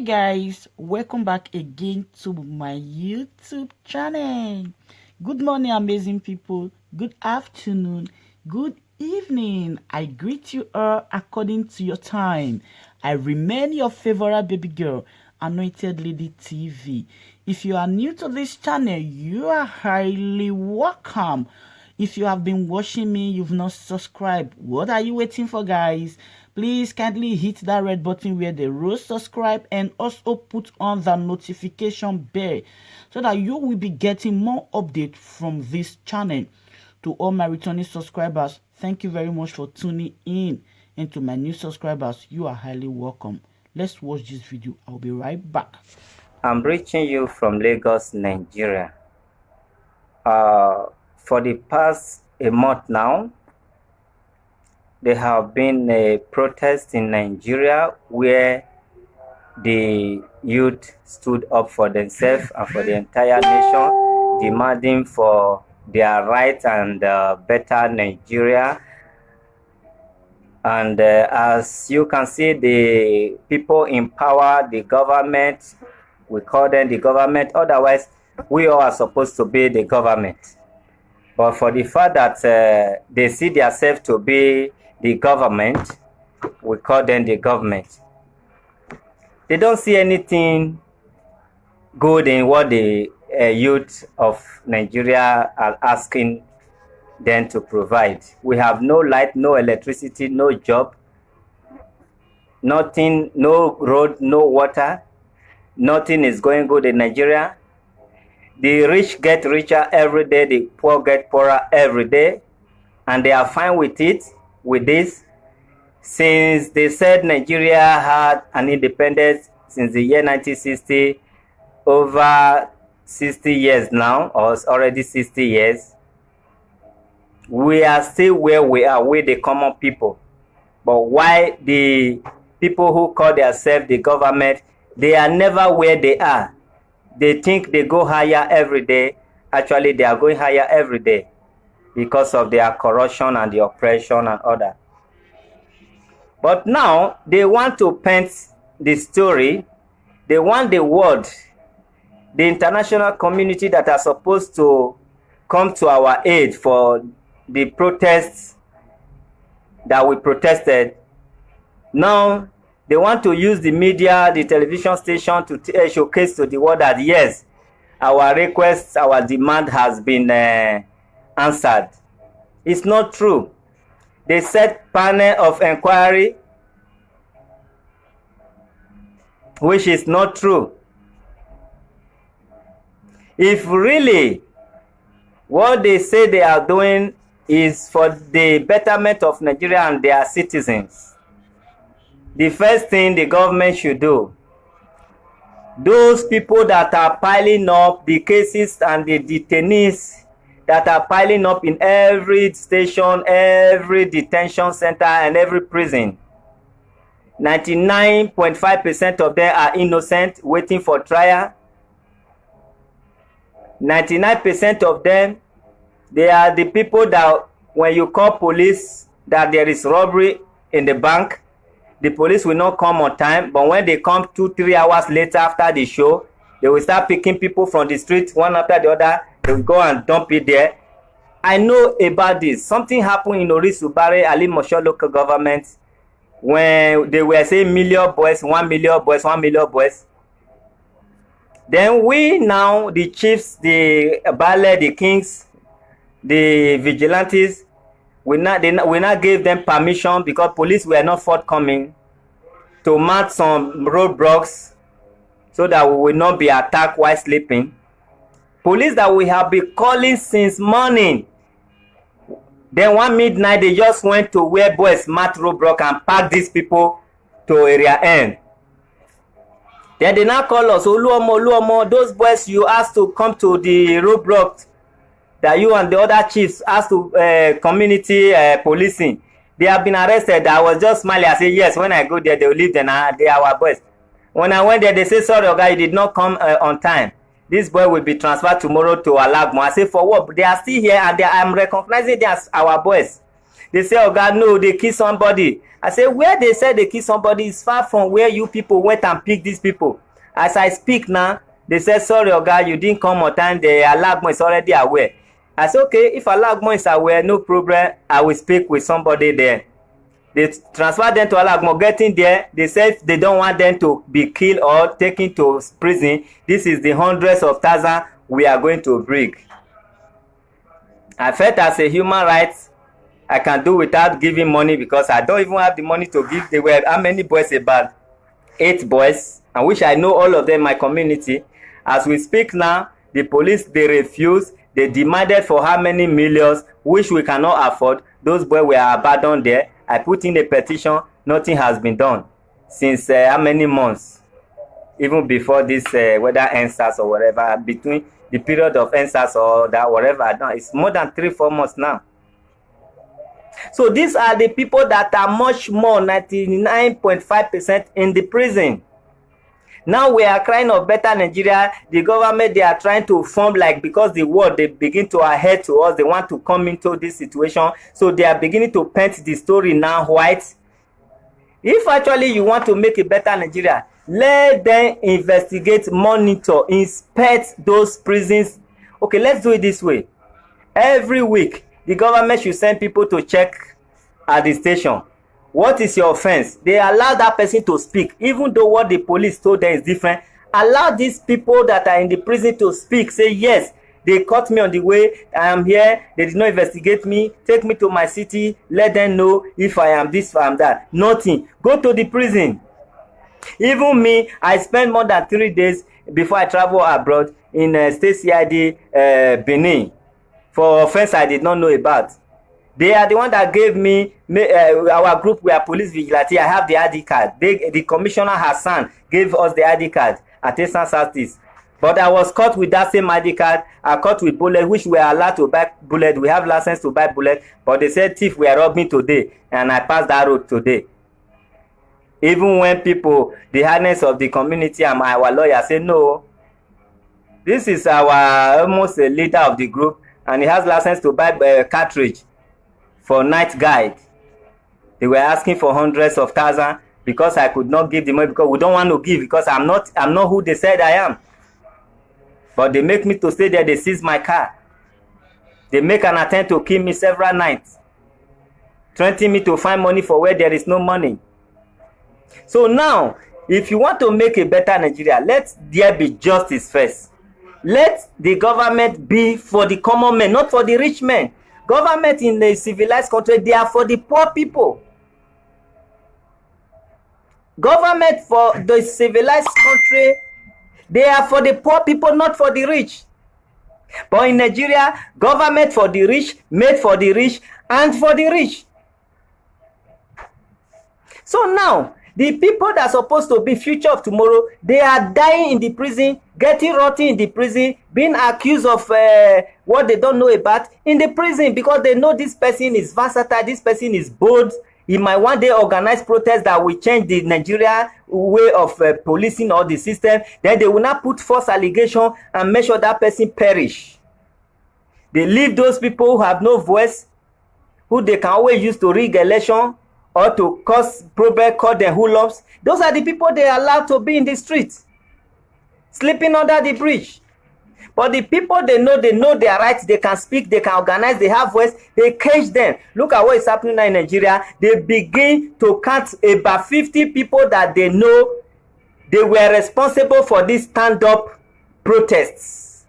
Guys, welcome back again to my YouTube channel. Good morning, amazing people. Good afternoon. Good evening. I greet you all according to your time. I remain your favorite baby girl, Anointed Lady TV. If you are new to this channel, you are highly welcome. If you have been watching me, you've not subscribed, what are you waiting for, guys? Please kindly hit that red button where they wrote subscribe and also put on the notification bell so that you will be getting more updates from this channel. To all my returning subscribers, thank you very much for tuning in. And to my new subscribers, you are highly welcome. Let's watch this video. I'll be right back. I'm reaching you from Lagos, Nigeria. For the past a month now, there have been a protest in Nigeria where the youth stood up for themselves and for the entire nation, demanding for their right and better Nigeria. And as you can see, the people in power, the government, we call them the government, otherwise we all are supposed to be the government. But for the fact that they see themselves to be the government, we call them the government. They don't see anything good in what the youth of Nigeria are asking them to provide. We have no light, no electricity, no job, nothing, no road, no water. Nothing is going good in Nigeria. The rich get richer every day, the poor get poorer every day, and they are fine with it, with this, since they said Nigeria had an independence since the year 1960, over 60 years now, or already 60 years. We are still where we are, with the common people. But why the people who call themselves the government, they are never where they are. They think they go higher every day. Actually, they are going higher every day because of their corruption and the oppression and all that. But now, they want to paint the story. They want the world, the international community that are supposed to come to our aid for the protests that we protested. Now, they want to use the media, the television station to showcase to the world that yes, our request, our demand has been answered. It's not true. They set panel of inquiry, which is not true. If really what they say they are doing is for the betterment of Nigeria and their citizens, the first thing the government should do, those people that are piling up, the cases and the detainees that are piling up in every station, every detention center and every prison, 99.5% of them are innocent, waiting for trial. 99% of them, they are the people that when you call police that there is robbery in the bank, the police will not come on time, but when they come 2-3 hours later after the show, they will start picking people from the street one after the other. They will go and dump it there. I know about this. Something happened in Orisubare, Ali Mosho local government, when they were saying 1 million boys, 1 million boys, 1 million boys. Then we now, the chiefs, the Bale, the kings, the vigilantes, we not gave them permission because police were not forthcoming to mount some roadblocks so that we will not be attacked while sleeping. Police that we have been calling since morning. Then one midnight they just went to where boys mount roadblock and pack these people to area end. Then they now call us, Oluomo, those boys you asked to come to the roadblock that you and the other chiefs asked to community policing, they have been arrested. I was just smiling. I said, yes, when I go there, they will leave them. They are our boys. When I went there, they say, sorry, okay, you did not come on time. This boy will be transferred tomorrow to Alagmo. I say, for what? They are still here and I'm recognizing them as our boys. They say, oh God, no, they kill somebody. I say, where they said they kill somebody is far from where you people went and picked these people. As I speak now, they said, sorry, oh God, you didn't come on time. The Alagmo is already aware. I said, okay, if Alagmo is aware, no problem. I will speak with somebody there. They transfer them to Alagmo. Getting there, they said they don't want them to be killed or taken to prison. This is the hundreds of thousands we are going to bring. I felt as a human rights, I can do without giving money because I don't even have the money to give. They were how many boys? About 8 boys. I wish I know all of them in my community. As we speak now, the police, they refuse. They demanded for how many millions, which we cannot afford. Those boys were abandoned there. I put in a petition. Nothing has been done since how many months? Even before this, whether NSAS or whatever, between the period of NSAS or that whatever. No, it's more than 3-4 months now. So these are the people that are much more, 99.5% in the prison. Now we are crying of better Nigeria. The government, they are trying to form like, because the world, they begin to adhere to us. They want to come into this situation. So they are beginning to paint the story now white. If actually you want to make a better Nigeria, let them investigate, monitor, inspect those prisons. Okay, let's do it this way. Every week, the government should send people to check at the station. What is your offense? They allow that person to speak, even though what the police told them is different. Allow these people that are in the prison to speak. Say, yes, they caught me on the way. I am here. They did not investigate me. Take me to my city. Let them know if I am this, if I am that. Nothing. Go to the prison. Even me, I spent more than 3 days before I travel abroad in State CID Benin for offense I did not know about. They are the one that gave me our group. We are police vigilante. I have the ID card. The commissioner Hassan gave us the ID card at Eastern Southeast. But I was caught with that same ID card. I caught with bullet, which we are allowed to buy bullet. We have license to buy bullet. But they said thief were robbing today, and I passed that road today. Even when people, the hardness of the community and our lawyer say no, this is our almost a leader of the group, and he has license to buy cartridge for night guide. They were asking for hundreds of thousands because I could not give the money because we don't want to give because I'm not who they said I am. But they make me to stay there. They seize my car. They make an attempt to kill me several nights, threatening me to find money for where there is no money. So now, if you want to make a better Nigeria, let there be justice first. Let the government be for the common man, not for the rich men. Government in a civilized country, they are for the poor people. Government for the civilized country, they are for the poor people, not for the rich. But in Nigeria, government for the rich, made for the rich, and for the rich. So now, the people that are supposed to be future of tomorrow, they are dying in the prison, getting rotten in the prison, being accused of what they don't know about in the prison because they know this person is versatile, this person is bold. He might one day organize protests that will change the Nigeria way of policing or the system. Then they will not put false allegation and make sure that person perish. They leave those people who have no voice, who they can always use to rig election, or to cause problem, call them hooligans. Those are the people they are allowed to be in the streets, sleeping under the bridge. But the people they know their rights, they can speak, they can organize, they have voice, they cage them. Look at what is happening now in Nigeria. They begin to count about 50 people that they know they were responsible for these stand-up protests.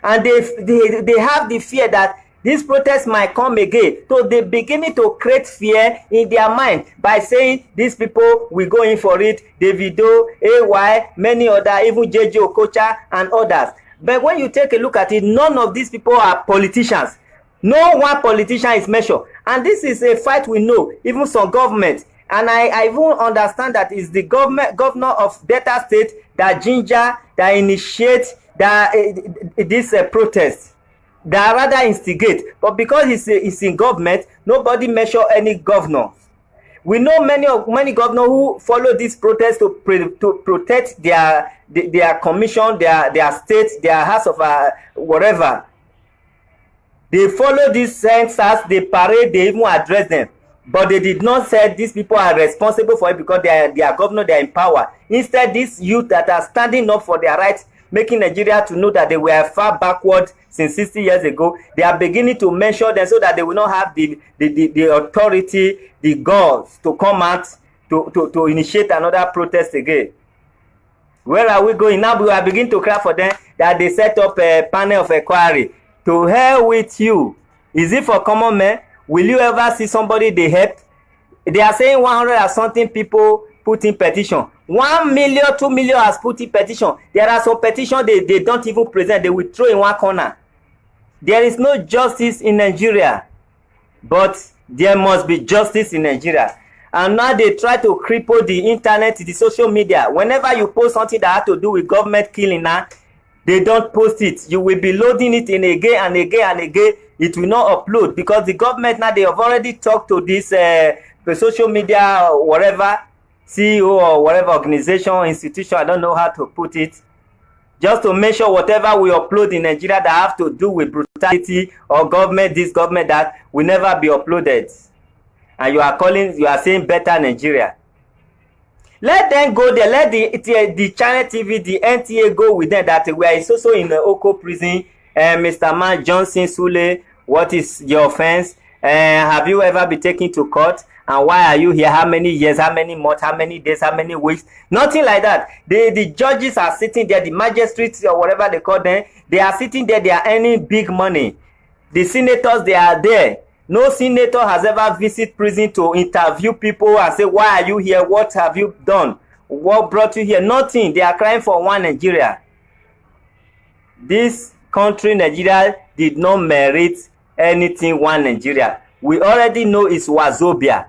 And they have the fear that this protest might come again. So they beginning to create fear in their mind by saying these people will go in for it. Davido, AY, many other, even JJ Okocha and others. But when you take a look at it, none of these people are politicians. No one politician is measured. And this is a fight we know, even some government. And I even understand that it's the governor of Delta State that ginger, that initiate this protest. That rather instigate, but because he's in government, nobody measure any governor. We know many governors who follow this protest to protect their commission, their state, their house of whatever. They follow these censors, they parade, they even address them. But they did not say these people are responsible for it because they are governor, they are in power. Instead, these youth that are standing up for their rights, making Nigeria to know that they were far backward since 60 years ago, they are beginning to mention them so that they will not have the authority, the guts to come out to initiate another protest again. Where are we going? Now we are beginning to cry for them that they set up a panel of inquiry. To hell with you. Is it for common men? Will you ever see somebody they help? They are saying 100 and something people put in petition. 1 million, 2 million has put in petition. There are some petitions they don't even present. They will throw in one corner. There is no justice in Nigeria. But there must be justice in Nigeria. And now they try to cripple the internet, the social media. Whenever you post something that has to do with government killing now, they don't post it. You will be loading it in again and again and again. It will not upload because the government now, they have already talked to this the social media or whatever, CEO or whatever organization, institution, I don't know how to put it, just to make sure whatever we upload in Nigeria that have to do with brutality or government this, government that, will never be uploaded. And you are saying better Nigeria. Let them go there. Let the Channel TV, the NTA go with them that we are also in the Oko prison. Mr. Man Johnson Sule, what is your offense? Have you ever been taken to court? And why are you here? How many years? How many months? How many days? How many weeks? Nothing like that. The judges are sitting there, the magistrates or whatever they call them, they are sitting there, they are earning big money. The senators, they are there. No senator has ever visited prison to interview people and say, why are you here? What have you done? What brought you here? Nothing. They are crying for one Nigeria. This country, Nigeria, did not merit anything one Nigeria. We already know it's Wazobia.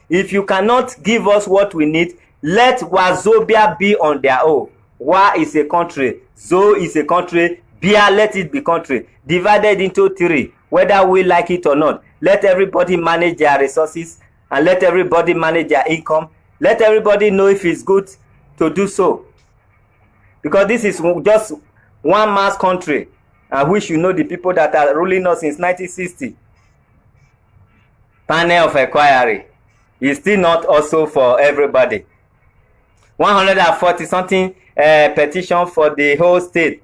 If you cannot give us what we need, let Wazobia be on their own. Wa is a country. Zo is a country. Bia, let it be country. Divided into three, whether we like it or not. Let everybody manage their resources and let everybody manage their income. Let everybody know if it's good to do so. Because this is just one mass country. And we should know the people that are ruling us since 1960. Panel of inquiry is still not also for everybody. 140 something petition for the whole state.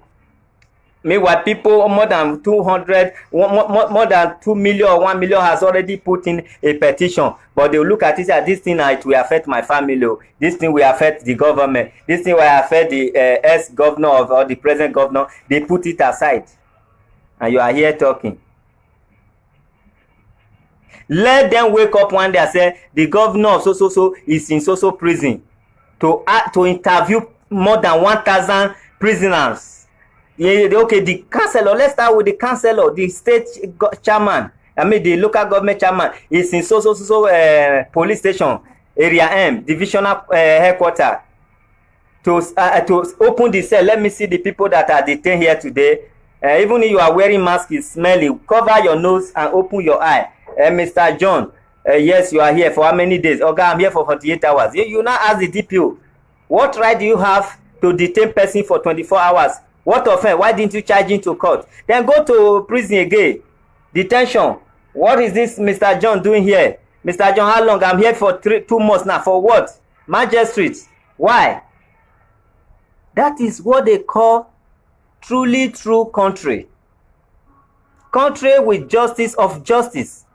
Meanwhile, people more than 200, more than 2 million or 1 million has already put in a petition. But they will look at it as this thing, it will affect my family. This thing will affect the government. This thing will affect the ex-governor or the present governor. They put it aside. And you are here talking. Let them wake up one day and say, the governor of so is in so prison. To interview more than 1,000 prisoners. Yeah, okay, the councillor, let's start with the councillor, the state chairman, the local government chairman is in police station, area M, divisional headquarters. To open the cell, let me see the people that are detained here today. Even if you are wearing mask, it's smelly. Cover your nose and open your eye. Mr. John, yes, you are here for how many days? Okay, I'm here for 48 hours. You now ask the DPO, what right do you have to detain person for 24 hours? What offense? Why didn't you charge him to court? Then go to prison again. Detention. What is this Mr. John doing here? Mr. John, how long? I'm here for 2 months now. For what? Magistrates. Why? That is what they call truly true country. Country with justice of justice.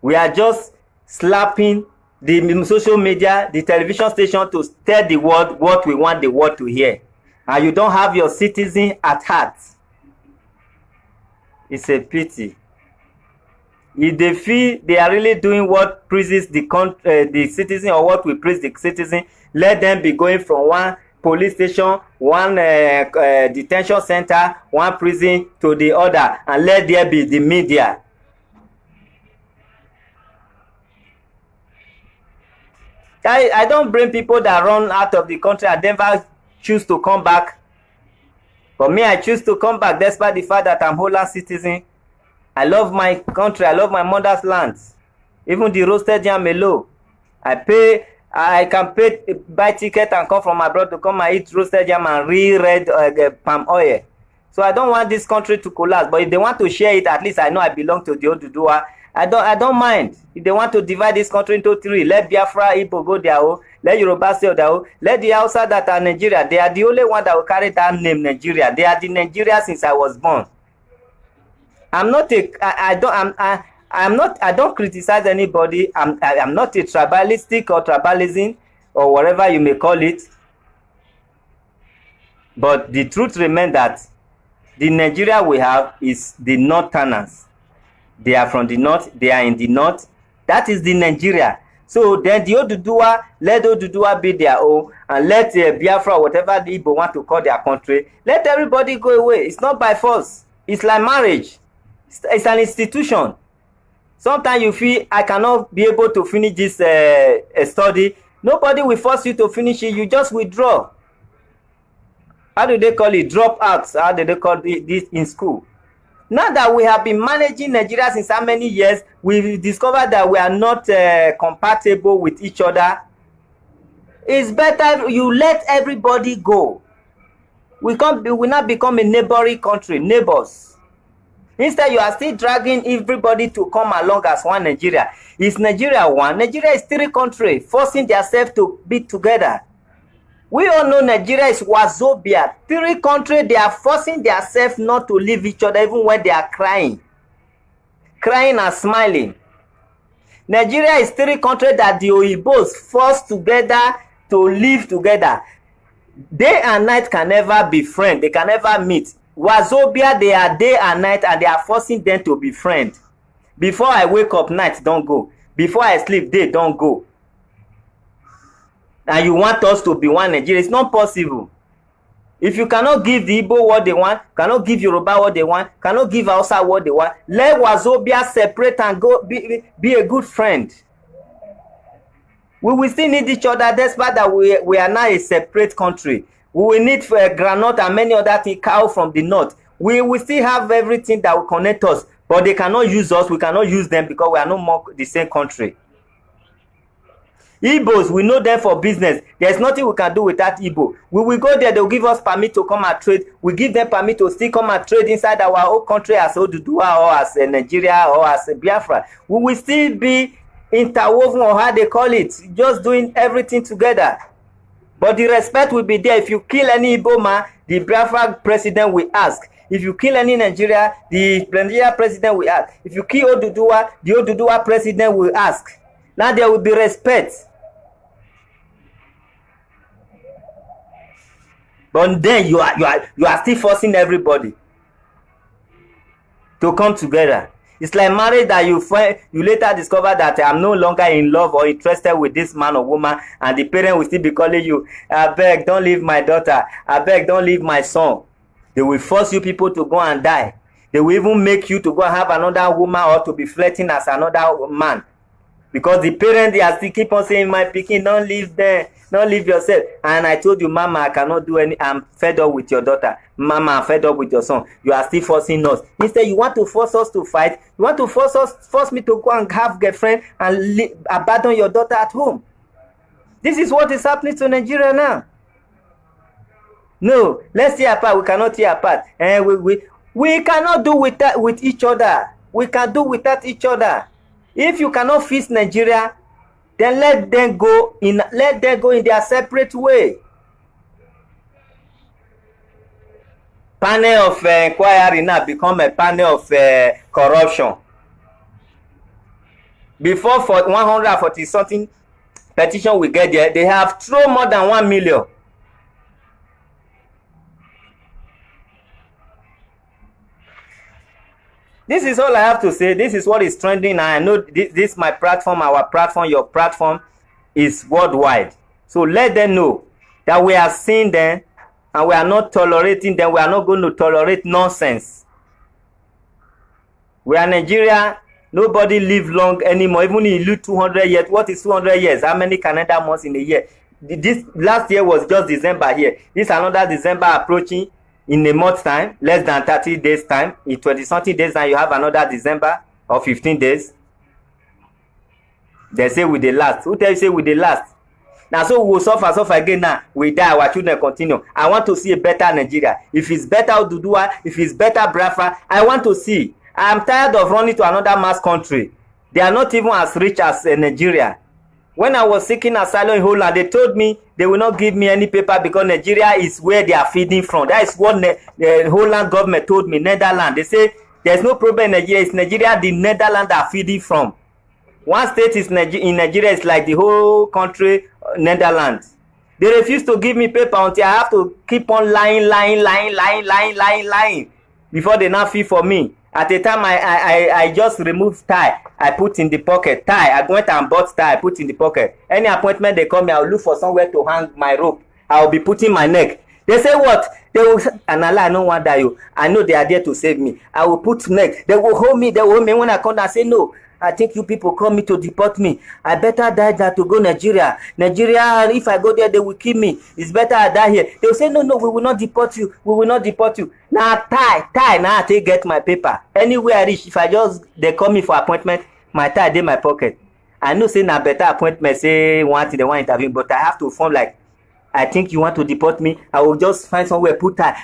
We are just slapping the social media, the television station to tell the world what we want the world to hear. And you don't have your citizen at heart. It's a pity. If they feel they are really doing what pleases the citizen or what will please the citizen, let them be going from one police station, one detention center, one prison to the other, and let there be the media. I don't blame people that run out of the country and never choose to come back. But me, I choose to come back despite the fact that I'm Holland citizen. I love my country. I love my mother's land. Even the roasted yam alone. I can buy ticket and come from abroad to come and eat roasted yam and red palm oil. So I don't want this country to collapse. But if they want to share it, at least I know I belong to the Oduduwa. I don't mind. If they want to divide this country into 3, let Biafra, Igbo go their own, let Yoruba stay their own, let the Hausa that are Nigeria. They are the only one that will carry that name, Nigeria. They are the Nigeria since I was born. I don't criticize anybody. I'm not a tribalistic or tribalism or whatever you may call it. But the truth remains that the Nigeria we have is the Northerners. They are from the north. They are in the north. That is the Nigeria. So then the Oduduwa, let Oduduwa be their own, and let Biafra, whatever the Igbo want to call their country, let everybody go away. It's not by force. It's like marriage. It's an institution. Sometimes you feel I cannot be able to finish this study. Nobody will force you to finish it. You just withdraw. How do they call it? Drop out. How do they call this in school? Now that we have been managing Nigeria since how many years, we've discovered that we are not compatible with each other. It's better you let everybody go. We will not become a neighboring country, neighbors. Instead, you are still dragging everybody to come along as one Nigeria. Is Nigeria one? Nigeria is 3 countries forcing themselves to be together. We all know Nigeria is Wazobia. 3 countries, they are forcing themselves not to leave each other even when they are crying. Crying and smiling. Nigeria is 3 countries that the Oyibos forced together to live together. Day and night can never be friends. They can never meet. Wazobia, they are day and night and they are forcing them to be friends. Before I wake up, night don't go. Before I sleep, day don't go. And you want us to be one Nigeria. It's not possible. If you cannot give the Igbo what they want, cannot give Yoruba what they want, cannot give Hausa what they want, let Wazobia separate and go be a good friend. We will still need each other despite that we are now a separate country. We will need for granite and many other things, cow from the north. We will still have everything that will connect us, but they cannot use us. We cannot use them because we are no more the same country. Igbos, we know them for business. There's nothing we can do without Igbo. We will go there, they'll give us permit to come and trade. We give them permit to still come and trade inside our own country as Oduduwa or as Nigeria or as Biafra. We will still be interwoven, or how they call it, just doing everything together. But the respect will be there. If you kill any Igbo man, the Biafra president will ask. If you kill any Nigeria, the Nigeria president will ask. If you kill Oduduwa, the Oduduwa president will ask. Now there will be respect. But then you are still forcing everybody to come together. It's like marriage that you later discover that I'm no longer in love or interested with this man or woman, and the parent will still be calling you, I beg, don't leave my daughter. I beg, don't leave my son. They will force you people to go and die. They will even make you to go and have another woman or to be flirting as another man. Because the parents, they are still keep on saying, my pikin, don't leave them. Don't leave yourself. And I told you, Mama, I cannot do any. I'm fed up with your daughter. Mama, I'm fed up with your son. You are still forcing us. Instead, you want to force us to fight. You want to force me to go and have girlfriend and abandon your daughter at home. This is what is happening to Nigeria now. No, let's tear apart. We cannot tear apart. We cannot do with each other. We can do without each other. If you cannot fix Nigeria, then let them go in their separate way. Panel of inquiry now become a panel of corruption. Before, for 140 something petition we get there, they have thrown more than 1 million. This is all I have to say. This is what is trending. I know this my platform, our platform, your platform is worldwide. So let them know that we are seeing them and we are not tolerating them. We are not going to tolerate nonsense. We are Nigeria. Nobody live long anymore. Even if you live 200 years, what is 200 years? How many calendar months in a year? This last year was just December here. This another December approaching. In a month's time, less than 30 days time, in 20-something days time, you have another December or 15 days. They say with the last. Who tell you say with the last? Now so we will suffer again now. We die, our children continue. I want to see a better Nigeria. If it's better Oduduwa, if it's better Biafra, I want to see. I'm tired of running to another mass country. They are not even as rich as Nigeria. When I was seeking asylum in Holland, they told me they will not give me any paper because Nigeria is where they are feeding from. That is what the Holland government told me, Netherlands. They say there's no problem in Nigeria. It's Nigeria the Netherlands are feeding from. One state is in Nigeria is like the whole country, Netherlands. They refuse to give me paper until I have to keep on lying before they now feel for me. At the time, I just removed tie. I put in the pocket. Tie. I went and bought tie. I put in the pocket. Any appointment they call me, I'll look for somewhere to hang my rope. I'll be putting my neck. They say what? They will say, and Allah, I don't want that you. I know they are there to save me. I will put neck. They will hold me. They will hold me. When I come down, I say no. I think you people call me to deport me. I better die than to go Nigeria. Nigeria, if I go there, they will kill me. It's better I die here. They will say, no, we will not deport you. We will not deport you. Now tie. Now I take get my paper. Anywhere I reach, if I just, they call me for appointment, my tie in my pocket. I know say na better appointment, say they want interview, but I have to form like, I think you want to deport me. I will just find somewhere, put tie.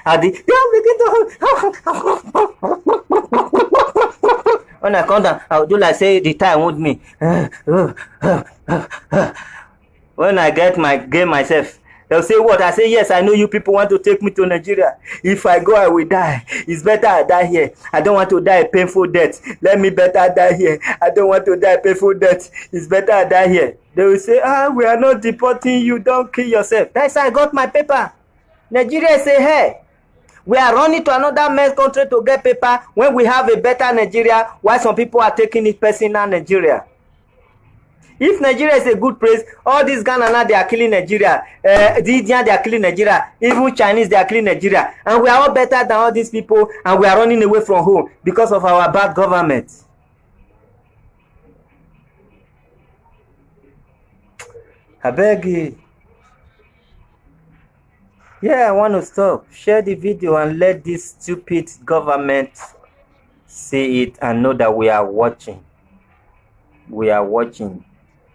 When I come down, I'll do like say the tie won't me. When I get myself, they'll say what? I say yes, I know you people want to take me to Nigeria. If I go, I will die. It's better I die here. I don't want to die a painful death. Let me better die here. I don't want to die a painful death. It's better I die here. They will say, we are not deporting you. Don't kill yourself. That's how I got my paper. Nigeria say, hey, we are running to another men's country to get paper when we have a better Nigeria, while some people are taking it personal Nigeria. If Nigeria is a good place, all these Ghana now they are killing Nigeria. The Indian they are killing Nigeria. Even Chinese they are killing Nigeria. And we are all better than all these people, and we are running away from home because of our bad government. I beg you. Yeah, I want to stop. Share the video and let this stupid government see it and know that we are watching. We are watching.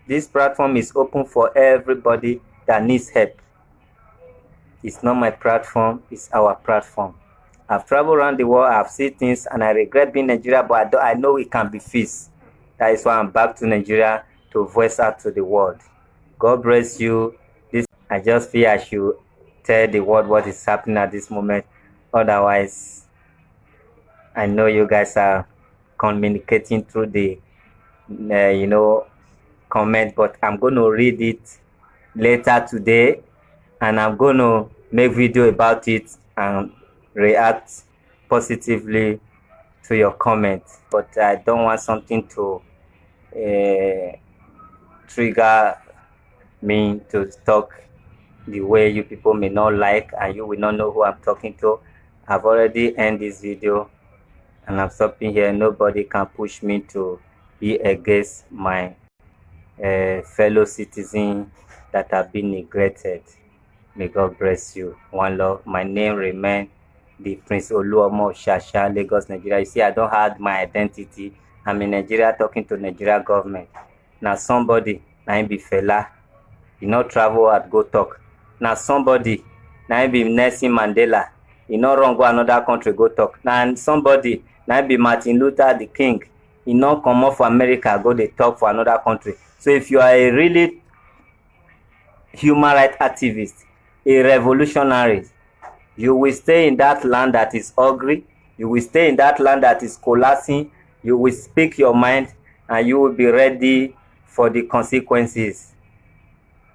This platform is open for everybody that needs help. It's not my platform, it's our platform. I've traveled around the world, I've seen things, and I regret being Nigeria, but I know it can be fixed. That is why I'm back to Nigeria to voice out to the world. God bless you. I just feel I should tell the world what is happening at this moment. Otherwise, I know you guys are communicating through the comment, but I'm going to read it later today, and I'm going to make video about it and react positively to your comments. But I don't want something to trigger me to talk the way you people may not like, and you will not know who I'm talking to. I've already ended this video and I'm stopping here. Nobody can push me to be against my fellow citizens that have been neglected. May God bless you. One love. My name remains the Prince Oluomo of Shasha, Lagos, Nigeria. You see, I don't have my identity. I'm in Nigeria talking to Nigeria government. Now somebody, now be fella, you not travel and go talk. Now somebody, now be Nelson Mandela, you not run go another country go talk. Now somebody, now be Martin Luther the King, you not come off for America go they talk for another country. So if you are a really human rights activist, a revolutionary, you will stay in that land that is ugly, you will stay in that land that is collapsing, you will speak your mind, and you will be ready for the consequences.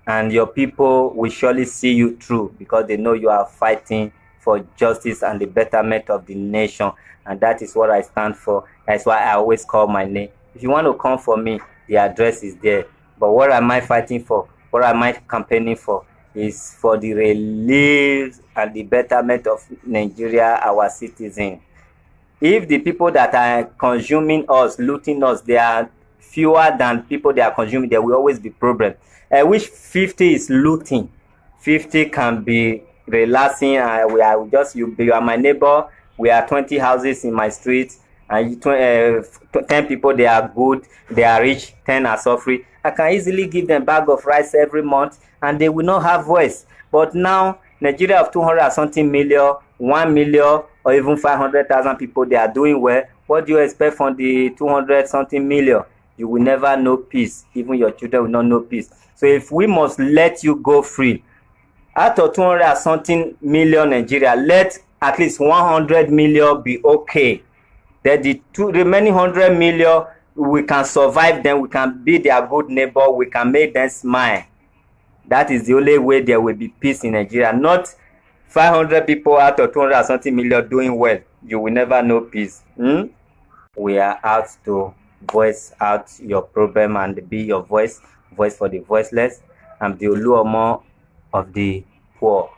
And your people will surely see you through because they know you are fighting for justice and the betterment of the nation. And that is what I stand for. That's why I always call my name. If you want to come for me, the address is there. But what am I fighting for? What am I campaigning for? Is for the relief and the betterment of Nigeria, our citizens. If the people that are consuming us, looting us, they are fewer than people they are consuming, there will always be problem. Which 50 is looting. 50 can be relaxing. We are just you are my neighbor. We are 20 houses in my street, and 10 people they are good, they are rich, 10 are suffering, I can easily give them bag of rice every month and they will not have voice. But now Nigeria of 200 and something million, 1 million or even 500,000 people, they are doing well. What do you expect from the 200 something million? You will never know peace. Even your children will not know peace. So if we must let you go free, out of 200 and something million Nigeria, let at least 100 million be okay. Then the remaining 100 million, we can survive them, we can be their good neighbor, we can make them smile. That is the only way there will be peace in Nigeria. Not 500 people out of 200 and something million doing well. You will never know peace. We are out to voice out your problem and be your voice for the voiceless. I'm the Oluomo of the poor.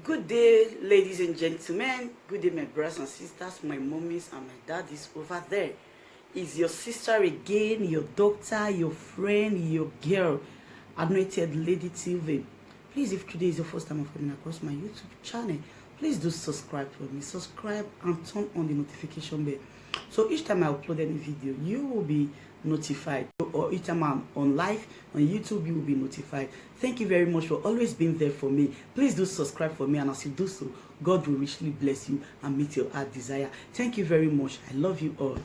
Good day, ladies and gentlemen. Good day, my brothers and sisters, my mummies and my daddies over there. Is your sister again, your doctor, your friend, your girl, Anointed Lady TV. Please, if today is your first time of coming across my YouTube channel, please do subscribe for me. Subscribe and turn on the notification bell. So each time I upload any video, you will be notified. Or each time I'm on live on YouTube, you will be notified. Thank you very much for always being there for me. Please do subscribe for me, and as you do so, God will richly bless you and meet your heart desire. Thank you very much. I love you all.